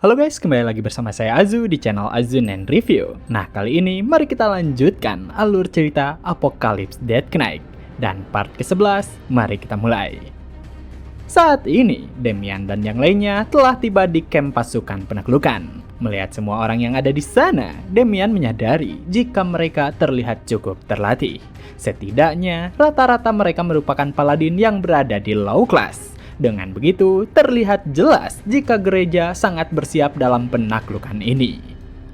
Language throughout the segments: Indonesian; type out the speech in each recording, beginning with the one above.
Halo guys, kembali lagi bersama saya Azu di channel Azun and Review. Nah, kali ini mari kita lanjutkan alur cerita Apocalypse Death Knight. Dan part ke-11, mari kita mulai. Saat ini, Damian dan yang lainnya telah tiba di camp pasukan penaklukan. Melihat semua orang yang ada di sana, Damian menyadari jika mereka terlihat cukup terlatih. Setidaknya, rata-rata mereka merupakan paladin yang berada di low class. Dengan begitu, terlihat jelas jika gereja sangat bersiap dalam penaklukan ini.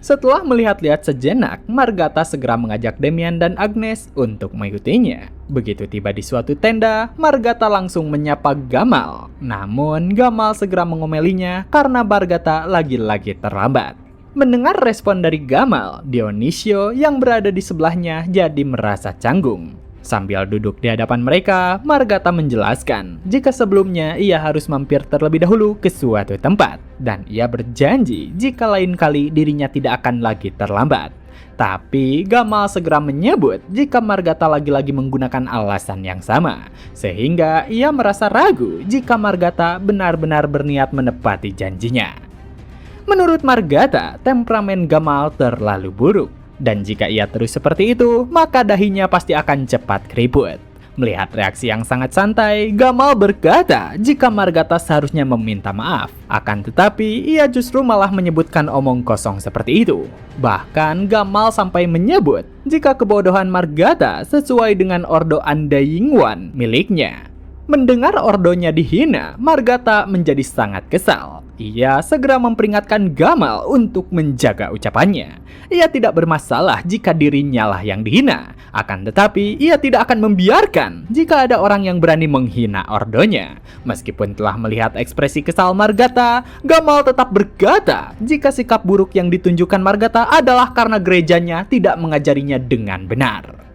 Setelah melihat-lihat sejenak, Margata segera mengajak Damian dan Agnes untuk mengikutinya. Begitu tiba di suatu tenda, Margata langsung menyapa Gamal. Namun, Gamal segera mengomelinya karena Margata lagi-lagi terlambat. Mendengar respon dari Gamal, Dionisio yang berada di sebelahnya jadi merasa canggung. Sambil duduk di hadapan mereka, Margata menjelaskan jika sebelumnya ia harus mampir terlebih dahulu ke suatu tempat. Dan ia berjanji jika lain kali dirinya tidak akan lagi terlambat. Tapi Gamal segera menyebut jika Margata lagi-lagi menggunakan alasan yang sama. Sehingga ia merasa ragu jika Margata benar-benar berniat menepati janjinya. Menurut Margata, temperamen Gamal terlalu buruk. Dan jika ia terus seperti itu, maka dahinya pasti akan cepat keriput. Melihat reaksi yang sangat santai, Gamal berkata jika Margata seharusnya meminta maaf. Akan tetapi, ia justru malah menyebutkan omong kosong seperti itu. Bahkan, Gamal sampai menyebut jika kebodohan Margata sesuai dengan Ordo Undying One miliknya. Mendengar ordonya dihina, Margata menjadi sangat kesal. Ia segera memperingatkan Gamal untuk menjaga ucapannya. Ia tidak bermasalah jika dirinya lah yang dihina. Akan tetapi, ia tidak akan membiarkan jika ada orang yang berani menghina ordonya. Meskipun telah melihat ekspresi kesal Margata, Gamal tetap berkata jika sikap buruk yang ditunjukkan Margata adalah karena gerejanya tidak mengajarinya dengan benar.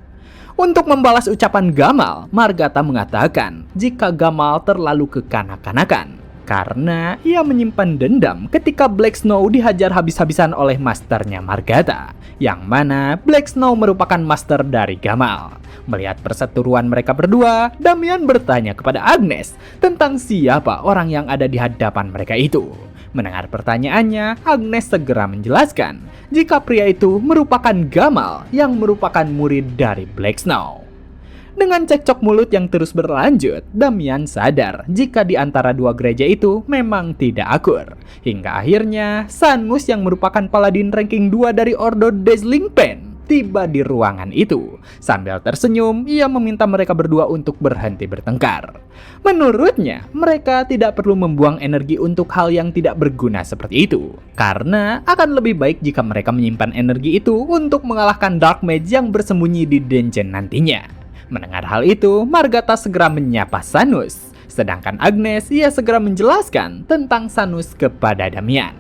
Untuk membalas ucapan Gamal, Margata mengatakan jika Gamal terlalu kekanak-kanakan. Karena ia menyimpan dendam ketika Black Snow dihajar habis-habisan oleh masternya Margata. Yang mana Black Snow merupakan master dari Gamal. Melihat perseteruan mereka berdua, Damian bertanya kepada Agnes tentang siapa orang yang ada di hadapan mereka itu. Mendengar pertanyaannya, Agnes segera menjelaskan jika pria itu merupakan Gamal yang merupakan murid dari Black Snow. Dengan cekcok mulut yang terus berlanjut, Damian sadar jika di antara dua gereja itu memang tidak akur. Hingga akhirnya, Sanus yang merupakan paladin ranking 2 dari Ordo Dazzling Pen tiba di ruangan itu. Sambil tersenyum, ia meminta mereka berdua untuk berhenti bertengkar. Menurutnya, mereka tidak perlu membuang energi untuk hal yang tidak berguna seperti itu. Karena akan lebih baik jika mereka menyimpan energi itu untuk mengalahkan Dark Mage yang bersembunyi di dungeon nantinya. Mendengar hal itu, Margata segera menyapa Sanus. Sedangkan Agnes, ia segera menjelaskan tentang Sanus kepada Damian.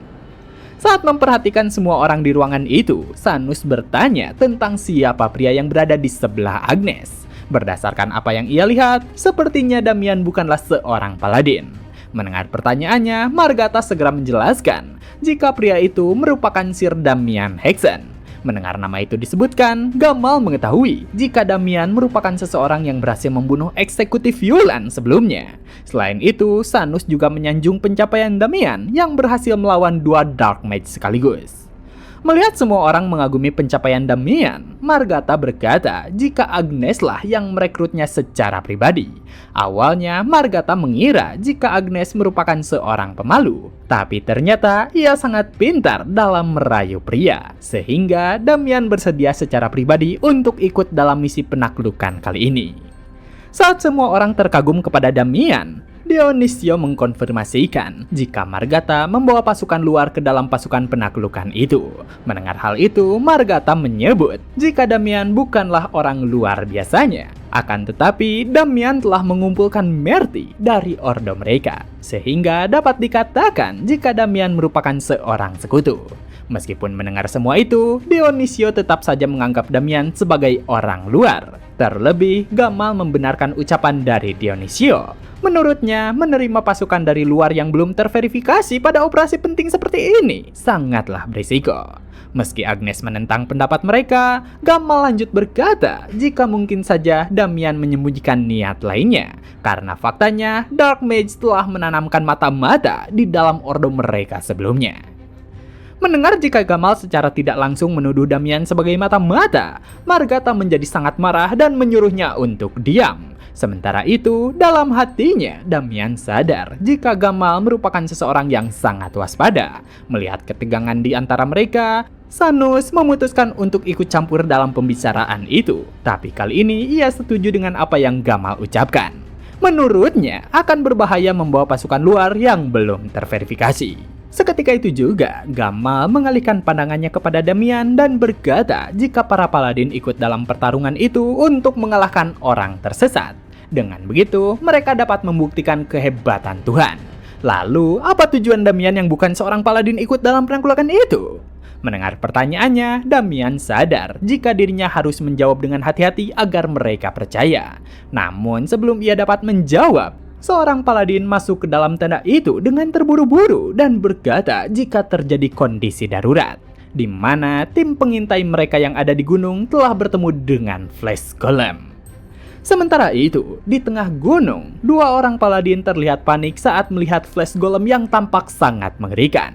Saat memperhatikan semua orang di ruangan itu, Sanus bertanya tentang siapa pria yang berada di sebelah Agnes. Berdasarkan apa yang ia lihat, sepertinya Damian bukanlah seorang paladin. Mendengar pertanyaannya, Margata segera menjelaskan jika pria itu merupakan Sir Damian Hexen. Mendengar nama itu disebutkan, Gamal mengetahui jika Damian merupakan seseorang yang berhasil membunuh eksekutif Yulan sebelumnya. Selain itu, Sanus juga menyanjung pencapaian Damian yang berhasil melawan 2 Dark Mage sekaligus. Melihat semua orang mengagumi pencapaian Damian, Margata berkata jika Agnes lah yang merekrutnya secara pribadi. Awalnya, Margata mengira jika Agnes merupakan seorang pemalu. Tapi ternyata ia sangat pintar dalam merayu pria. Sehingga Damian bersedia secara pribadi untuk ikut dalam misi penaklukan kali ini. Saat semua orang terkagum kepada Damian, Dionisio mengkonfirmasikan jika Margata membawa pasukan luar ke dalam pasukan penaklukan itu. Mendengar hal itu, Margata menyebut jika Damian bukanlah orang luar biasanya. Akan tetapi, Damian telah mengumpulkan merti dari ordo mereka. Sehingga dapat dikatakan jika Damian merupakan seorang sekutu. Meskipun mendengar semua itu, Dionisio tetap saja menganggap Damian sebagai orang luar. Terlebih, Gamal membenarkan ucapan dari Dionisio. Menurutnya, menerima pasukan dari luar yang belum terverifikasi pada operasi penting seperti ini sangatlah berisiko. Meski Agnes menentang pendapat mereka, Gamal lanjut berkata jika mungkin saja Damian menyembunyikan niat lainnya. Karena faktanya, Dark Mage telah menanamkan mata-mata di dalam ordo mereka sebelumnya. Mendengar jika Gamal secara tidak langsung menuduh Damian sebagai mata-mata, Margata menjadi sangat marah dan menyuruhnya untuk diam. Sementara itu, dalam hatinya, Damian sadar jika Gamal merupakan seseorang yang sangat waspada. Melihat ketegangan di antara mereka, Sanus memutuskan untuk ikut campur dalam pembicaraan itu. Tapi kali ini ia setuju dengan apa yang Gamal ucapkan. Menurutnya, akan berbahaya membawa pasukan luar yang belum terverifikasi. Seketika itu juga, Gamal mengalihkan pandangannya kepada Damian dan berkata jika para paladin ikut dalam pertarungan itu untuk mengalahkan orang tersesat. Dengan begitu, mereka dapat membuktikan kehebatan Tuhan. Lalu, apa tujuan Damian yang bukan seorang paladin ikut dalam penaklukan itu? Mendengar pertanyaannya, Damian sadar jika dirinya harus menjawab dengan hati-hati agar mereka percaya. Namun, sebelum ia dapat menjawab, seorang paladin masuk ke dalam tenda itu dengan terburu-buru dan berkata jika terjadi kondisi darurat, di mana tim pengintai mereka yang ada di gunung telah bertemu dengan Flash Golem. Sementara itu, di tengah gunung, dua orang paladin terlihat panik saat melihat Flash Golem yang tampak sangat mengerikan.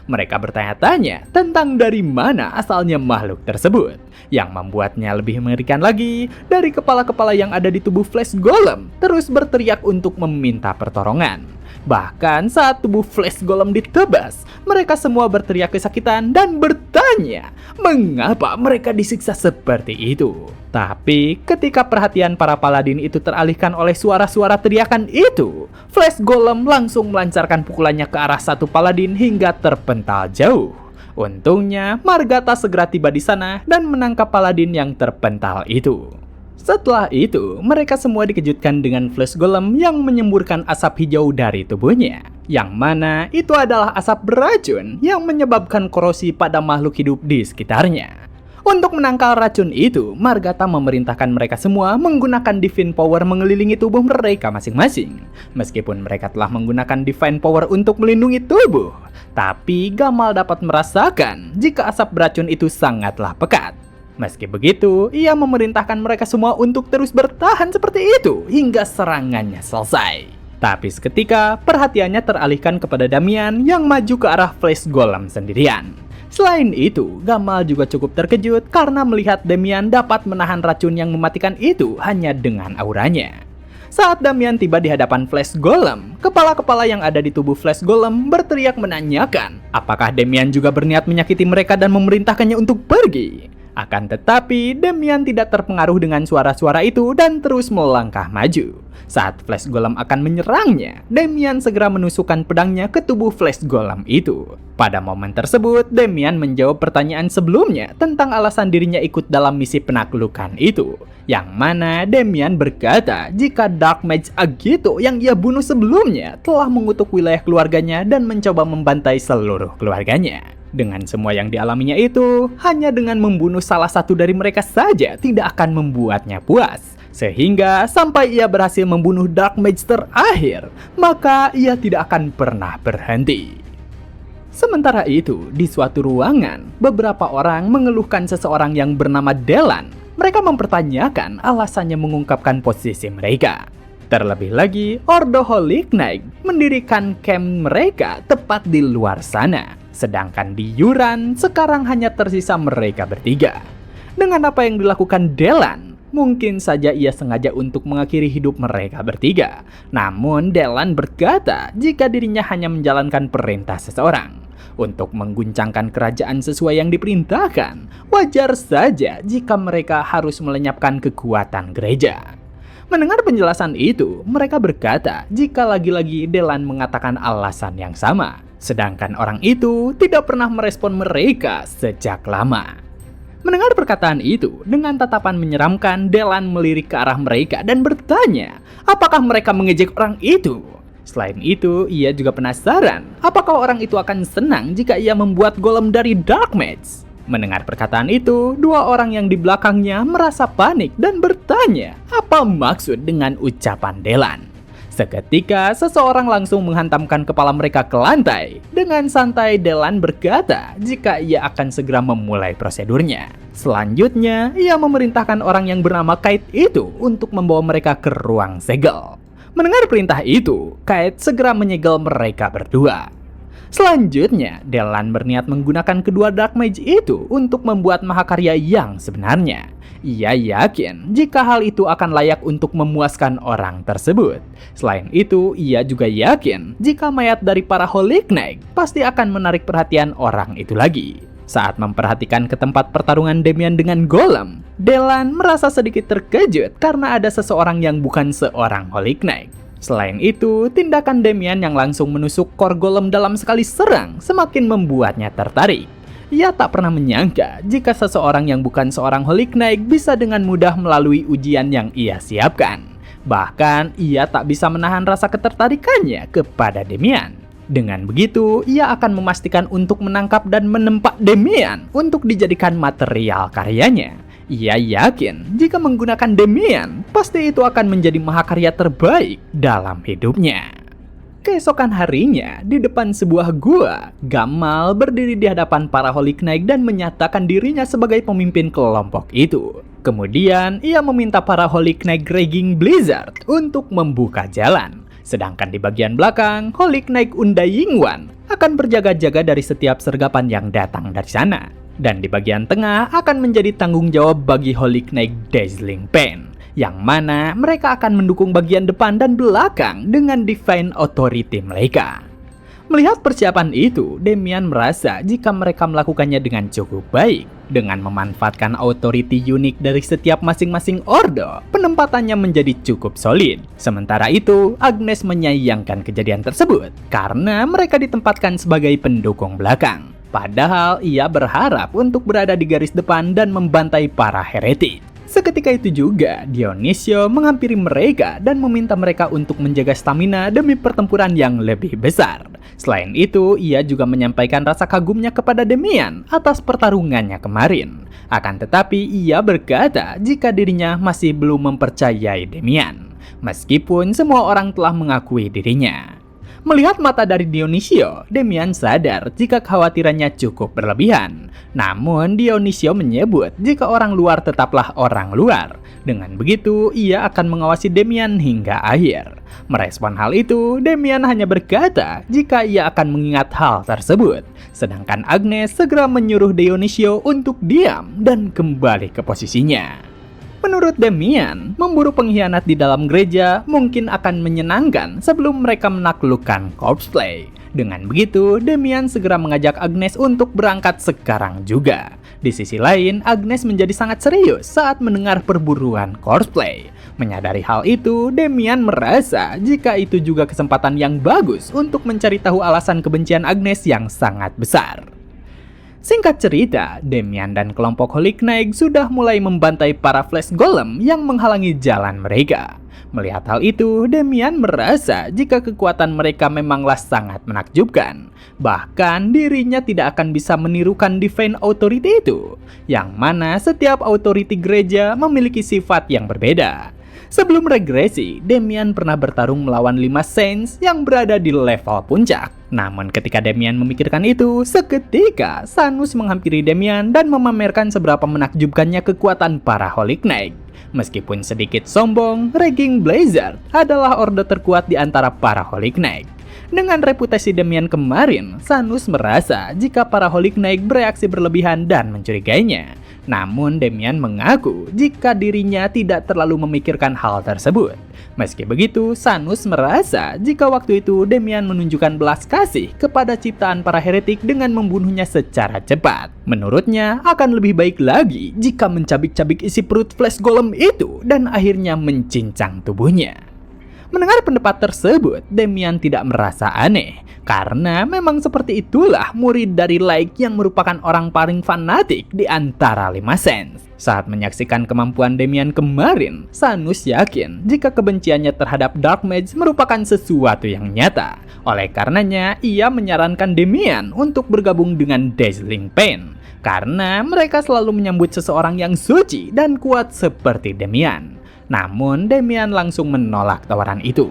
Mereka bertanya-tanya tentang dari mana asalnya makhluk tersebut. Yang membuatnya lebih mengerikan lagi, dari kepala-kepala yang ada di tubuh Flash Golem terus berteriak untuk meminta pertolongan. Bahkan saat tubuh Flash Golem ditebas, mereka semua berteriak kesakitan dan bertanya mengapa mereka disiksa seperti itu. Tapi ketika perhatian para paladin itu teralihkan oleh suara-suara teriakan itu, Flash Golem langsung melancarkan pukulannya ke arah satu paladin hingga terpental jauh. Untungnya, Margata segera tiba di sana dan menangkap paladin yang terpental itu. Setelah itu, mereka semua dikejutkan dengan Flash Golem yang menyemburkan asap hijau dari tubuhnya. Yang mana itu adalah asap beracun yang menyebabkan korosi pada makhluk hidup di sekitarnya. Untuk menangkal racun itu, Margata memerintahkan mereka semua menggunakan Divine Power mengelilingi tubuh mereka masing-masing. Meskipun mereka telah menggunakan Divine Power untuk melindungi tubuh, tapi Gamal dapat merasakan jika asap beracun itu sangatlah pekat. Meski begitu, ia memerintahkan mereka semua untuk terus bertahan seperti itu hingga serangannya selesai. Tapi seketika, perhatiannya teralihkan kepada Damian yang maju ke arah Flash Golem sendirian. Selain itu, Gamal juga cukup terkejut karena melihat Damian dapat menahan racun yang mematikan itu hanya dengan auranya. Saat Damian tiba di hadapan Flash Golem, kepala-kepala yang ada di tubuh Flash Golem berteriak menanyakan apakah Damian juga berniat menyakiti mereka dan memerintahkannya untuk pergi. Akan tetapi, Damian tidak terpengaruh dengan suara-suara itu dan terus melangkah maju. Saat Flash Golem akan menyerangnya, Damian segera menusukkan pedangnya ke tubuh Flash Golem itu. Pada momen tersebut, Damian menjawab pertanyaan sebelumnya tentang alasan dirinya ikut dalam misi penaklukan itu. Yang mana Damian berkata jika Dark Mage Agito yang ia bunuh sebelumnya telah mengutuk wilayah keluarganya dan mencoba membantai seluruh keluarganya. Dengan semua yang dialaminya itu, hanya dengan membunuh salah satu dari mereka saja tidak akan membuatnya puas. Sehingga sampai ia berhasil membunuh Dark Mage terakhir, maka ia tidak akan pernah berhenti. Sementara itu, di suatu ruangan, beberapa orang mengeluhkan seseorang yang bernama Delan. Mereka mempertanyakan alasannya mengungkapkan posisi mereka. Terlebih lagi, Ordo Holy Knight mendirikan camp mereka tepat di luar sana. Sedangkan di Yuran, sekarang hanya tersisa mereka bertiga. Dengan apa yang dilakukan Delan, mungkin saja ia sengaja untuk mengakhiri hidup mereka bertiga. Namun Delan berkata jika dirinya hanya menjalankan perintah seseorang. Untuk mengguncangkan kerajaan sesuai yang diperintahkan, wajar saja jika mereka harus melenyapkan kekuatan gereja. Mendengar penjelasan itu, mereka berkata jika lagi-lagi Delan mengatakan alasan yang sama. Sedangkan orang itu tidak pernah merespon mereka sejak lama. Mendengar perkataan itu, dengan tatapan menyeramkan, Delan melirik ke arah mereka dan bertanya, apakah mereka mengejek orang itu? Selain itu, ia juga penasaran, apakah orang itu akan senang jika ia membuat golem dari Dark Mage? Mendengar perkataan itu, dua orang yang di belakangnya merasa panik dan bertanya, apa maksud dengan ucapan Delan? Seketika, seseorang langsung menghantamkan kepala mereka ke lantai. Dengan santai, Delan berkata jika ia akan segera memulai prosedurnya. Selanjutnya, ia memerintahkan orang yang bernama Kite itu untuk membawa mereka ke ruang segel. Mendengar perintah itu, Kite segera menyegel mereka berdua. Selanjutnya, Delan berniat menggunakan kedua Dark Mage itu untuk membuat mahakarya yang sebenarnya. Ia yakin jika hal itu akan layak untuk memuaskan orang tersebut. Selain itu, ia juga yakin jika mayat dari para Holy Knight pasti akan menarik perhatian orang itu lagi. Saat memperhatikan ke tempat pertarungan Damian dengan Golem, Delan merasa sedikit terkejut karena ada seseorang yang bukan seorang Holy Knight. Selain itu, tindakan Damian yang langsung menusuk core Golem dalam sekali serang semakin membuatnya tertarik. Ia tak pernah menyangka jika seseorang yang bukan seorang Holy Knight bisa dengan mudah melalui ujian yang ia siapkan. Bahkan, ia tak bisa menahan rasa ketertarikannya kepada Damian. Dengan begitu, ia akan memastikan untuk menangkap dan menempa Damian untuk dijadikan material karyanya. Ia yakin jika menggunakan Damian, pasti itu akan menjadi mahakarya terbaik dalam hidupnya. Keesokan harinya, di depan sebuah gua, Gamal berdiri di hadapan para Holy Knight dan menyatakan dirinya sebagai pemimpin kelompok itu. Kemudian, ia meminta para Holy Knight Raging Blizzard untuk membuka jalan. Sedangkan di bagian belakang, Holy Knight Undai Yingwan akan berjaga-jaga dari setiap sergapan yang datang dari sana. Dan di bagian tengah akan menjadi tanggung jawab bagi Holy Knight Dazzling Pain, yang mana mereka akan mendukung bagian depan dan belakang dengan Divine Authority mereka. Melihat persiapan itu, Damian merasa jika mereka melakukannya dengan cukup baik. Dengan memanfaatkan authority unik dari setiap masing-masing ordo, penempatannya menjadi cukup solid. Sementara itu, Agnes menyayangkan kejadian tersebut karena mereka ditempatkan sebagai pendukung belakang. Padahal ia berharap untuk berada di garis depan dan membantai para heretik. Seketika itu juga, Dionisio menghampiri mereka dan meminta mereka untuk menjaga stamina demi pertempuran yang lebih besar. Selain itu, ia juga menyampaikan rasa kagumnya kepada Damian atas pertarungannya kemarin. Akan tetapi, ia berkata jika dirinya masih belum mempercayai Damian, meskipun semua orang telah mengakui dirinya. Melihat mata dari Dionisio, Damian sadar jika kekhawatirannya cukup berlebihan. Namun, Dionisio menyebut jika orang luar tetaplah orang luar. Dengan begitu, ia akan mengawasi Damian hingga akhir. Merespon hal itu, Damian hanya berkata jika ia akan mengingat hal tersebut. Sedangkan Agnes segera menyuruh Dionisio untuk diam dan kembali ke posisinya. Menurut Damian, memburu pengkhianat di dalam gereja mungkin akan menyenangkan sebelum mereka menaklukkan Corpse Play. Dengan begitu, Damian segera mengajak Agnes untuk berangkat sekarang juga. Di sisi lain, Agnes menjadi sangat serius saat mendengar perburuan Corpse Play. Menyadari hal itu, Damian merasa jika itu juga kesempatan yang bagus untuk mencari tahu alasan kebencian Agnes yang sangat besar. Singkat cerita, Damian dan kelompok Holy Knight sudah mulai membantai para Flash Golem yang menghalangi jalan mereka. Melihat hal itu, Damian merasa jika kekuatan mereka memanglah sangat menakjubkan. Bahkan dirinya tidak akan bisa menirukan Divine Authority itu, yang mana setiap authority gereja memiliki sifat yang berbeda. Sebelum regresi, Damian pernah bertarung melawan 5 Saints yang berada di level puncak. Namun ketika Damian memikirkan itu, seketika Sanus menghampiri Damian dan memamerkan seberapa menakjubkannya kekuatan para Holy Knight. Meskipun sedikit sombong, Raging Blizzard adalah ordo terkuat di antara para Holy Knight. Dengan reputasi Damian kemarin, Sanus merasa jika para Holy Knight bereaksi berlebihan dan mencurigainya. Namun Damian mengaku jika dirinya tidak terlalu memikirkan hal tersebut. Meski begitu, Sanus merasa jika waktu itu Damian menunjukkan belas kasih kepada ciptaan para heretik dengan membunuhnya secara cepat. Menurutnya, akan lebih baik lagi jika mencabik-cabik isi perut Flash Golem itu dan akhirnya mencincang tubuhnya. Mendengar pendapat tersebut, Damian tidak merasa aneh, karena memang seperti itulah murid dari Like yang merupakan orang paling fanatik di antara 5 Saints. Saat menyaksikan kemampuan Damian kemarin, Sanus yakin jika kebenciannya terhadap Dark Mage merupakan sesuatu yang nyata. Oleh karenanya, ia menyarankan Damian untuk bergabung dengan Dazzling Pain, karena mereka selalu menyambut seseorang yang suci dan kuat seperti Damian. Namun, Damian langsung menolak tawaran itu.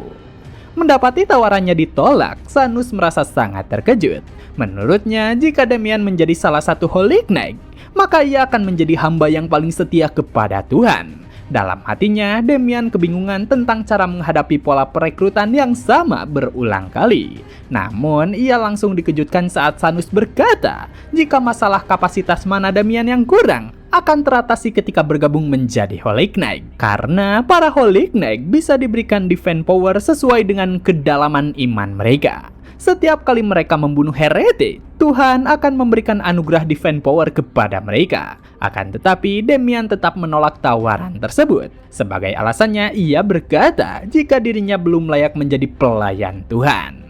Mendapati tawarannya ditolak, Sanus merasa sangat terkejut. Menurutnya, jika Damian menjadi salah satu Holy Knight, maka ia akan menjadi hamba yang paling setia kepada Tuhan. Dalam hatinya, Damian kebingungan tentang cara menghadapi pola perekrutan yang sama berulang kali. Namun, ia langsung dikejutkan saat Sanus berkata, jika masalah kapasitas mana Damian yang kurang akan teratasi ketika bergabung menjadi Holy Knight. Karena para Holy Knight bisa diberikan defense power sesuai dengan kedalaman iman mereka. Setiap kali mereka membunuh heretik, Tuhan akan memberikan anugerah defense power kepada mereka. Akan tetapi, Damian tetap menolak tawaran tersebut. Sebagai alasannya, ia berkata jika dirinya belum layak menjadi pelayan Tuhan.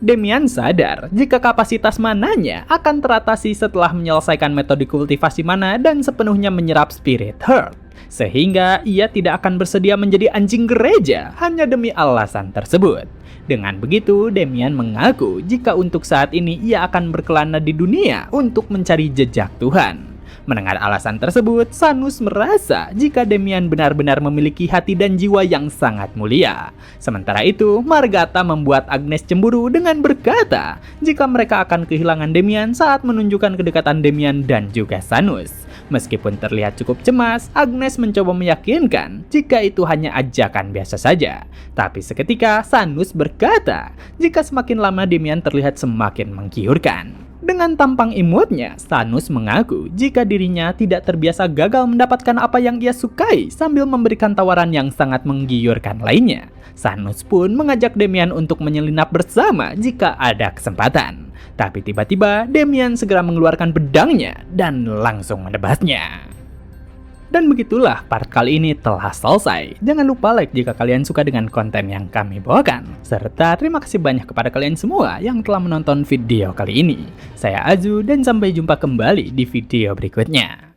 Damian sadar jika kapasitas mananya akan teratasi setelah menyelesaikan metode kultivasi mana dan sepenuhnya menyerap Spirit Heart. Sehingga ia tidak akan bersedia menjadi anjing gereja hanya demi alasan tersebut. Dengan begitu, Damian mengaku jika untuk saat ini ia akan berkelana di dunia untuk mencari jejak Tuhan. Mendengar alasan tersebut, Sanus merasa jika Damian benar-benar memiliki hati dan jiwa yang sangat mulia. Sementara itu, Margata membuat Agnes cemburu dengan berkata jika mereka akan kehilangan Damian saat menunjukkan kedekatan Damian dan juga Sanus. Meskipun terlihat cukup cemas, Agnes mencoba meyakinkan jika itu hanya ajakan biasa saja. Tapi seketika, Sanus berkata jika semakin lama Damian terlihat semakin menggiurkan. Dengan tampang imutnya, Sanus mengaku jika dirinya tidak terbiasa gagal mendapatkan apa yang ia sukai sambil memberikan tawaran yang sangat menggiurkan lainnya. Sanus pun mengajak Damian untuk menyelinap bersama jika ada kesempatan. Tapi tiba-tiba Damian segera mengeluarkan pedangnya dan langsung menebasnya. Dan begitulah part kali ini telah selesai. Jangan lupa like jika kalian suka dengan konten yang kami bawakan. Serta terima kasih banyak kepada kalian semua yang telah menonton video kali ini. Saya Azu dan sampai jumpa kembali di video berikutnya.